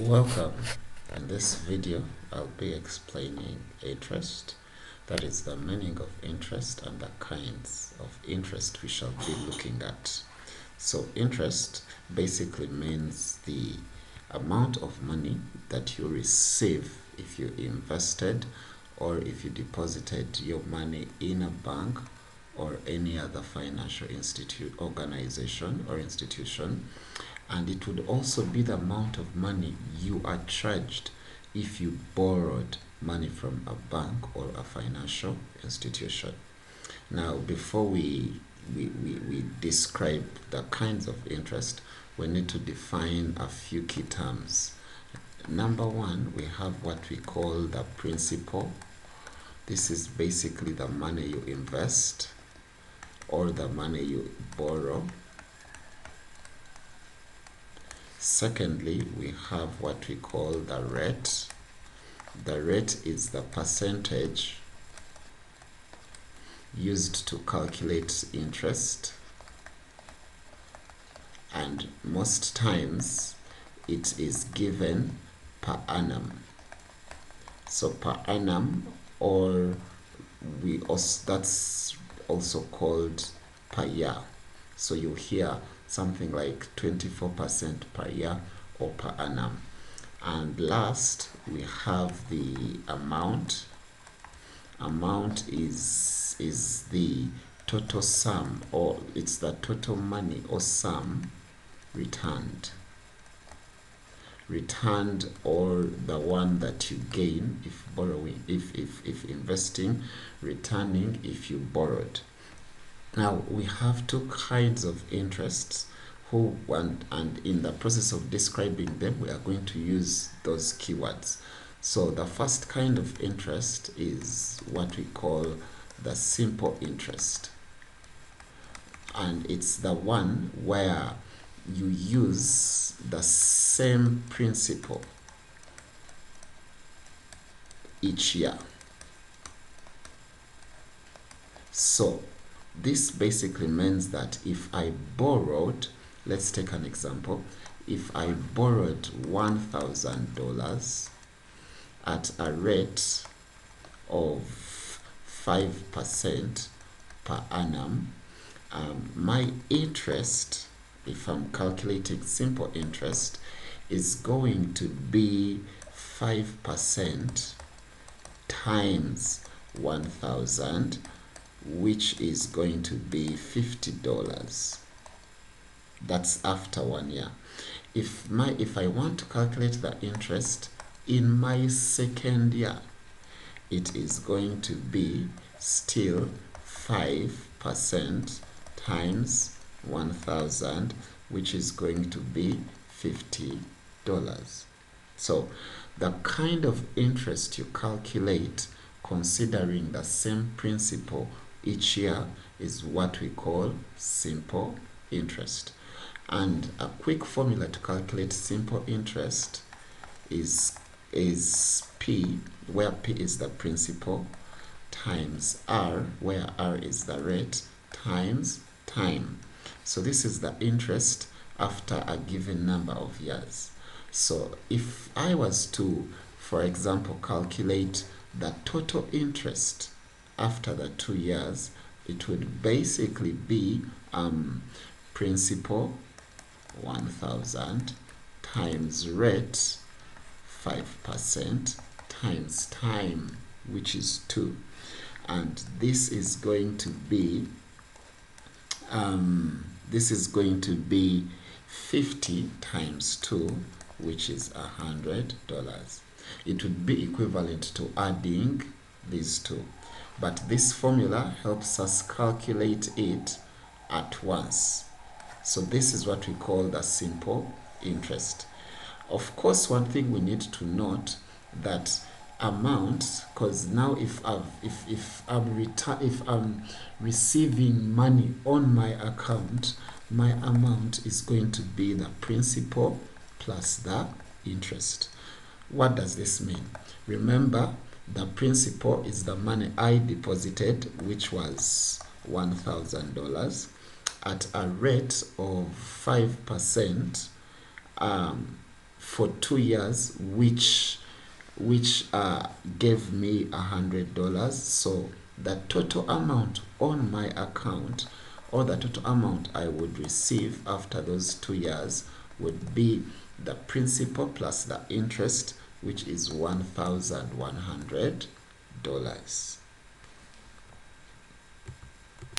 Welcome. In this video, I'll be explaining interest. That is the meaning of interest and the kinds of interest we shall be looking at. So interest basically means the amount of money that you receive if you invested or if you deposited your money in a bank or any other financial organization or institution. And it would also be the amount of money you are charged if you borrowed money from a bank or a financial institution. Now, before we describe the kinds of interest, we need to define a few key terms. Number one, we have what we call the principal. This is basically the money you invest or the money you borrow. Secondly, we have what we call the rate. The rate is the percentage used to calculate interest, and most times it is given per annum. So per annum, or that's also called per year. So you hear something like 24% per year or per annum. And last, we have the amount. Amount is the total sum, or it's the total money or sum returned, or the one that you gain if borrowing, if investing, returning if you borrowed. Now, we have two kinds of interests, and in the process of describing them, we are going to use those keywords. So the first kind of interest is what we call the simple interest. And it's the one where you use the same principle each year. So this basically means that if I borrowed, let's take an example. If I borrowed $1,000 at a rate of 5% per annum, my interest, if I'm calculating simple interest, is going to be 5% times 1,000, which is going to be $50. That's after 1 year. If I want to calculate the interest in my second year, it is going to be still 5% times 1,000, which is going to be $50. So the kind of interest you calculate considering the same principle each year is what we call simple interest. And a quick formula to calculate simple interest is P, where P is the principal, times R, where R is the rate, times time. So this is the interest after a given number of years. So if I was to, for example, calculate the total interest after the 2 years, it would basically be principal 1,000 times rate 5% times time, which is 2, and this is going to be 50 times 2, which is $100. It would be equivalent to adding these two, but this formula helps us calculate it at once. So this is what we call the simple interest. Of course, one thing we need to note that amount, because now if I'm receiving money on my account, my amount is going to be the principal plus the interest. What does this mean? Remember, the principal is the money I deposited, which was $1,000 at a rate of 5%, for 2 years, which gave me $100. So the total amount on my account, or the total amount I would receive after those 2 years, would be the principal plus the interest, which is $1,100.